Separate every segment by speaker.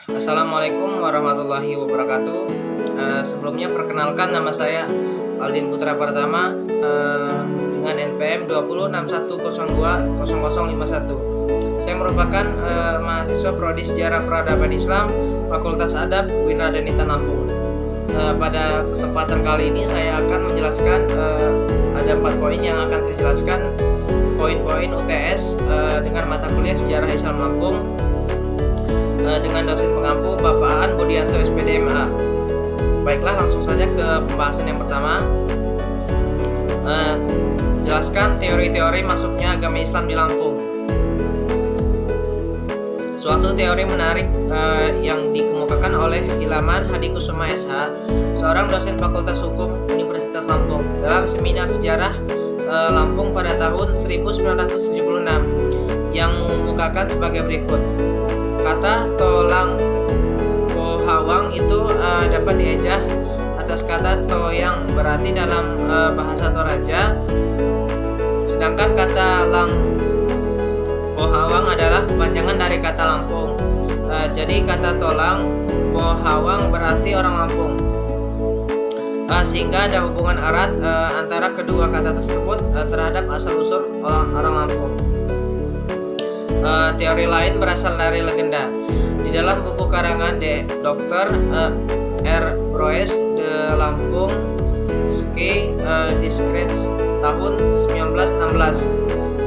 Speaker 1: Assalamualaikum warahmatullahi wabarakatuh. Sebelumnya perkenalkan, nama saya Aldin Putra Pratama dengan NPM 2061020051. Saya merupakan mahasiswa Prodi Sejarah Peradaban Islam Fakultas Adab UIN Raden Intan Lampung. Pada kesempatan kali ini saya akan menjelaskan ada 4 poin yang akan saya jelaskan, poin-poin UTS dengan mata kuliah Sejarah Islam Lampung dengan dosen pengampu Bapak Aan Budianto SPD MA. Baiklah, langsung saja ke pembahasan yang pertama. Jelaskan teori-teori masuknya agama Islam di Lampung. Suatu teori menarik yang dikemukakan oleh Ilaman Hadikusuma SH, seorang dosen Fakultas Hukum Universitas Lampung, dalam seminar sejarah Lampung pada tahun 1976 yang mengemukakan sebagai berikut. Kata tolang pohawang itu dapat diejah atas kata toyang, berarti dalam bahasa Toraja. Sedangkan kata lang pohawang adalah kepanjangan dari kata Lampung. Jadi kata tolang pohawang berarti orang Lampung. Sehingga ada hubungan erat antara kedua kata tersebut terhadap asal-usul orang Lampung. Teori lain berasal dari legenda. Di dalam buku karangan Dr. R. Broes de Lampung Ski Discrets tahun 1916,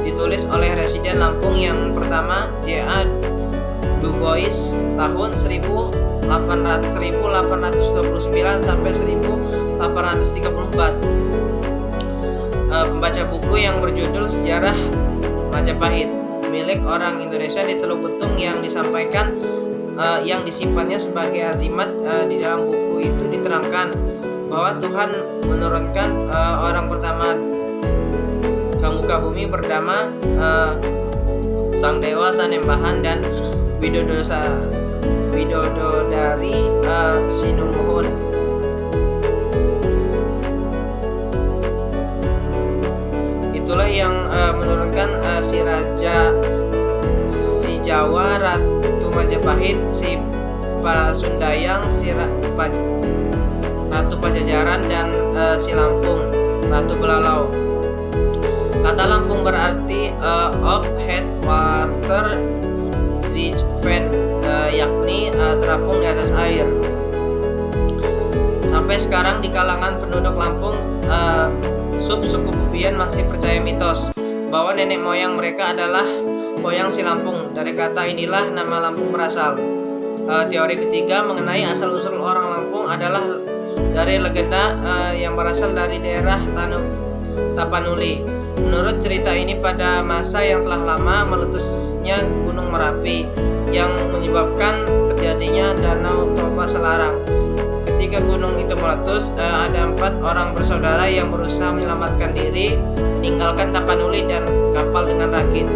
Speaker 1: ditulis oleh residen Lampung yang pertama J.A. Dubois tahun 1829 sampai 1834. Pembaca buku yang berjudul Sejarah Majapahit milik orang Indonesia di Teluk Betung yang disampaikan yang disimpannya sebagai azimat. Di dalam buku itu diterangkan bahwa Tuhan menurunkan orang pertama ke muka bumi bernama Sang Dewa Sanembahan dan Widodari Sinumuhun. Itulah yang menurunkan si Raja, si Jawa, Ratu Majapahit, si Pasundayang, si Ratu Pajajaran, dan si Lampung, Ratu Belalau. Kata Lampung berarti of head water reach vent, yakni terapung di atas air. Sampai sekarang di kalangan penduduk Lampung, suku Bubian masih percaya mitos bahwa nenek moyang mereka adalah Hoyang si Lampung. Dari kata inilah nama Lampung berasal. Teori ketiga mengenai asal-usul orang Lampung adalah dari legenda yang berasal dari daerah Tapanuli. Menurut cerita ini, pada masa yang telah lama meletusnya Gunung Merapi yang menyebabkan terjadinya Danau Toba Selarang. Ketika gunung itu meletus, ada 4 orang bersaudara yang berusaha menyelamatkan diri, meninggalkan Tapanuli dan kapal dengan rakit.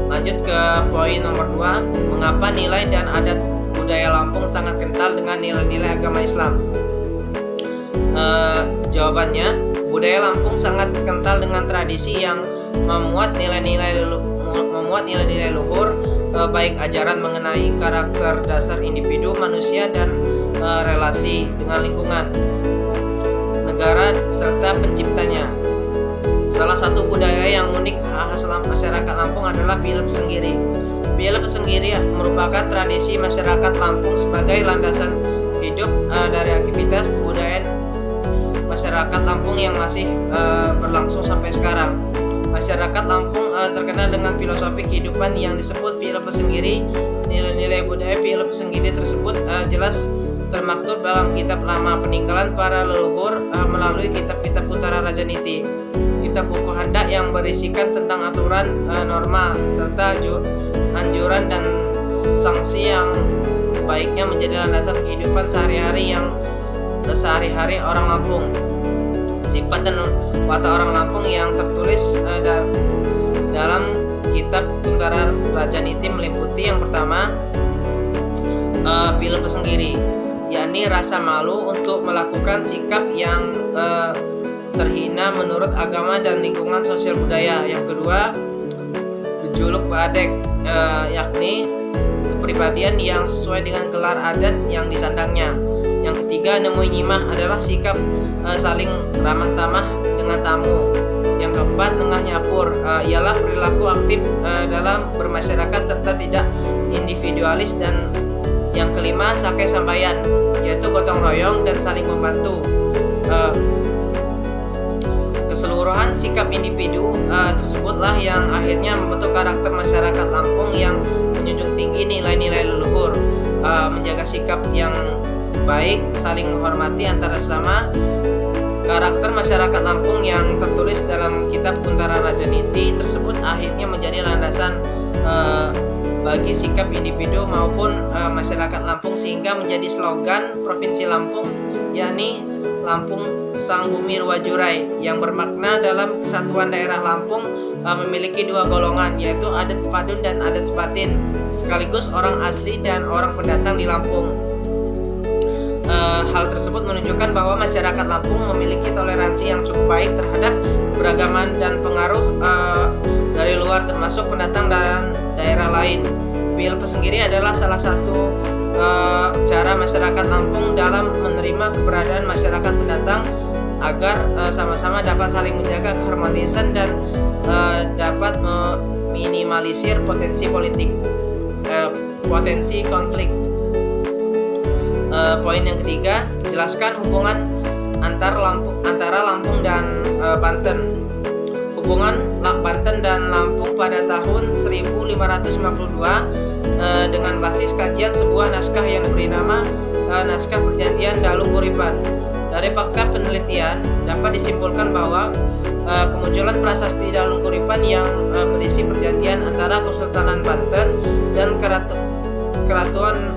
Speaker 1: Lanjut ke poin nomor 2, mengapa nilai dan adat budaya Lampung sangat kental dengan nilai-nilai agama Islam? Jawabannya, budaya Lampung sangat kental dengan tradisi yang memuat nilai-nilai luhur, baik ajaran mengenai karakter dasar individu manusia dan relasi dengan lingkungan, negara, serta penciptanya. Salah satu budaya yang unik khas masyarakat Lampung adalah Pila Pesenggiri. Pila Pesenggiri merupakan tradisi masyarakat Lampung sebagai landasan hidup dari aktivitas kebudayaan masyarakat Lampung yang masih berlangsung sampai sekarang. Masyarakat Lampung terkenal dengan filosofi kehidupan yang disebut Pila Pesenggiri. Nilai-nilai budaya Pila Pesenggiri tersebut jelas termaktub dalam kitab lama peninggalan para leluhur melalui kitab-kitab Utara Rajaniti, kitab buku handak yang berisikan tentang aturan, norma, serta anjuran dan sanksi yang baiknya menjadi landasan kehidupan sehari-hari orang Lampung. Sifat dan watak orang Lampung yang tertulis dalam kitab Utara Rajaniti meliputi yang pertama, Pila Pesenggiri, yakni rasa malu untuk melakukan sikap yang terhina menurut agama dan lingkungan sosial budaya. Yang kedua, gejolak badek, yakni kepribadian yang sesuai dengan gelar adat yang disandangnya. Yang ketiga, nemui nyimah adalah sikap saling ramah tamah dengan tamu. Yang keempat, nengah nyapur ialah perilaku aktif dalam bermasyarakat serta tidak individualis. Dan yang kelima, sake sambayan, yaitu gotong royong dan saling membantu. Keseluruhan sikap individu tersebutlah yang akhirnya membentuk karakter masyarakat Lampung yang menjunjung tinggi nilai-nilai leluhur, menjaga sikap yang baik, saling menghormati antara sesama. Karakter masyarakat Lampung yang tertulis dalam kitab Kuntara Rajaniti tersebut akhirnya menjadi landasan bagi sikap individu maupun masyarakat Lampung, sehingga menjadi slogan Provinsi Lampung, yakni Lampung Sang Bumi Ruwajurai, yang bermakna dalam kesatuan daerah Lampung memiliki dua golongan, yaitu adat Padun dan adat Sepatin, sekaligus orang asli dan orang pendatang di Lampung. Hal tersebut menunjukkan bahwa masyarakat Lampung memiliki toleransi yang cukup baik terhadap keberagaman dan pengaruh dari luar, termasuk pendatang dan daerah lain. Pil Pesenggiri adalah salah satu cara masyarakat Lampung dalam menerima keberadaan masyarakat pendatang agar sama-sama dapat saling menjaga keharmonisan dan dapat meminimalisir potensi konflik. Poin yang ketiga, jelaskan hubungan antara Lampung dan Banten. Hubungan Banten dan Lampung pada tahun 1552 dengan basis kajian sebuah naskah yang diberi nama Naskah Perjanjian Dalung Kuripan. Dari fakta penelitian dapat disimpulkan bahwa kemunculan prasasti Dalung Kuripan yang berisi perjanjian antara Kesultanan Banten dan Keratuan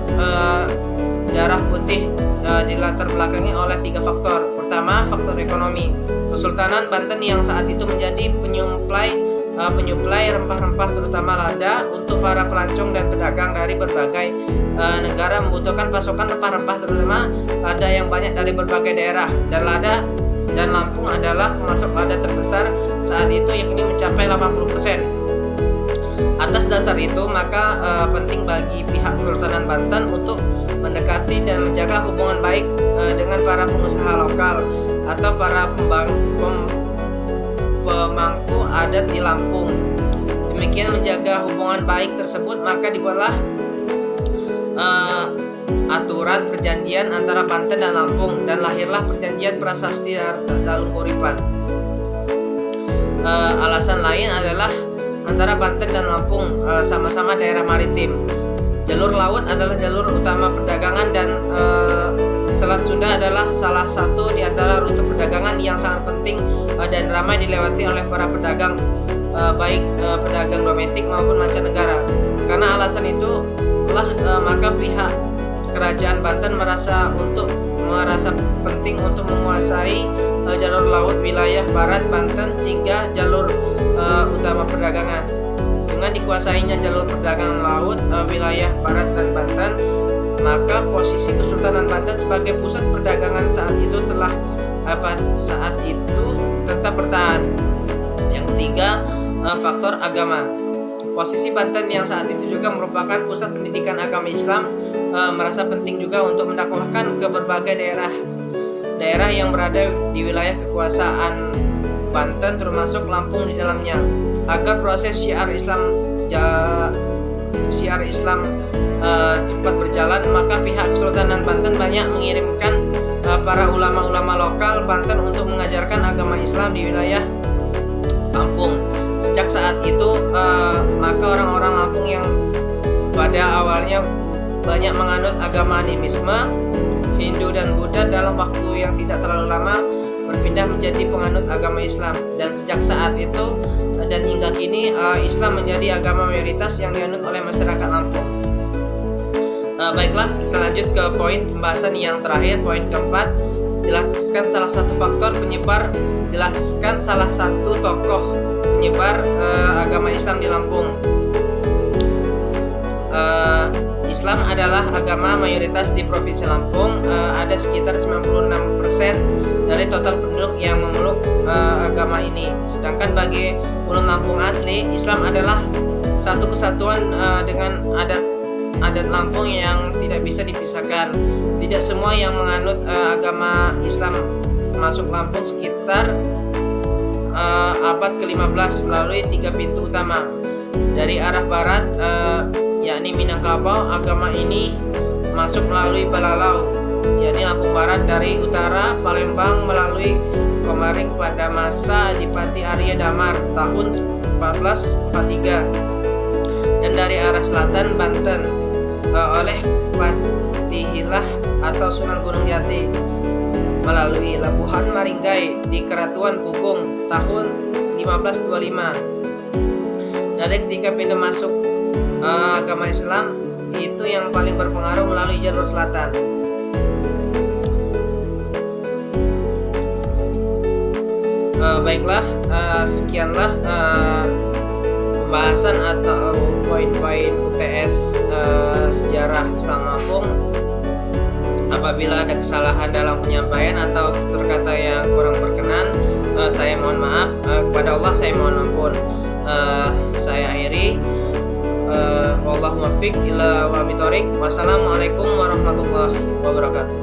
Speaker 1: Darah Putih dilatar belakangi oleh tiga faktor. Pertama, faktor ekonomi. Kesultanan Banten yang saat itu menjadi penyuplai rempah-rempah terutama lada untuk para pelancong dan pedagang dari berbagai negara, membutuhkan pasokan rempah-rempah terutama lada yang banyak dari berbagai daerah, dan Lampung adalah pemasok lada terbesar saat itu, yakni mencapai 80%. Atas dasar itu, maka penting bagi pihak Kesultanan Banten untuk mendekati dan menjaga hubungan baik dengan para pengusaha lokal atau para pemangku adat di Lampung. Demikian menjaga hubungan baik tersebut, maka dibuatlah aturan perjanjian antara Banten dan Lampung, dan lahirlah perjanjian prasasti Dalung Kuripan. Alasan lain adalah antara Banten dan Lampung sama-sama daerah maritim. Jalur laut adalah jalur utama perdagangan, dan Selat Sunda adalah salah satu di antara rute perdagangan yang sangat penting dan ramai dilewati oleh para pedagang, baik pedagang domestik maupun mancanegara. Karena alasan itu maka pihak kerajaan Banten merasa penting untuk menguasai jalur laut wilayah barat Banten sehingga jalur utama perdagangan. Dengan dikuasainya jalur perdagangan laut wilayah barat dan Banten, maka posisi Kesultanan Banten sebagai pusat perdagangan saat itu tetap bertahan. Yang ketiga, faktor agama. Posisi Banten yang saat itu juga merupakan pusat pendidikan agama Islam merasa penting juga untuk mendakwahkan ke berbagai daerah yang berada di wilayah kekuasaan Banten, termasuk Lampung di dalamnya, agar proses syiar Islam cepat berjalan. Maka pihak Kesultanan Banten banyak mengirimkan para ulama-ulama lokal Banten untuk mengajarkan agama Islam di wilayah Lampung. Sejak saat itu maka orang-orang Lampung yang pada awalnya banyak menganut agama animisme, Hindu dan Buddha, dalam waktu yang tidak terlalu lama berpindah menjadi penganut agama Islam. Dan sejak saat itu dan hingga kini Islam menjadi agama mayoritas yang dianut oleh masyarakat Lampung. Baiklah, kita lanjut ke poin pembahasan yang terakhir, poin keempat. Jelaskan salah satu tokoh penyebar agama Islam di Lampung. Islam adalah agama mayoritas di Provinsi Lampung. Ada sekitar 96% dari total penduduk yang memeluk agama ini. Sedangkan bagi ulun Lampung asli, Islam adalah satu kesatuan dengan adat Lampung yang tidak bisa dipisahkan. Tidak semua yang menganut agama Islam masuk Lampung sekitar abad ke-15 melalui 3 pintu utama. Dari arah barat, yakni Minangkabau, agama ini masuk melalui Balalau, yakni Lampung Barat. Dari utara, Palembang melalui Komering pada masa Adipati Arya Damar tahun 1443. Dan dari arah selatan, Banten oleh Patihillah atau Sunan Gunung Jati melalui Labuhan Maringgai di Keratuan Pugung tahun 1525. Dari ketiga pintu masuk agama Islam itu yang paling berpengaruh melalui jalur selatan. Baiklah, sekianlah pembahasan atau poin-poin UTS sejarah Islam Lampung. Apabila ada kesalahan dalam penyampaian atau tutur kata yang kurang berkenan, saya mohon maaf. Kepada Allah saya mohon ampun. Saya akhiri. Wallahu muwaffiq ila wa bitoriq. Wassalamualaikum warahmatullahi wabarakatuh.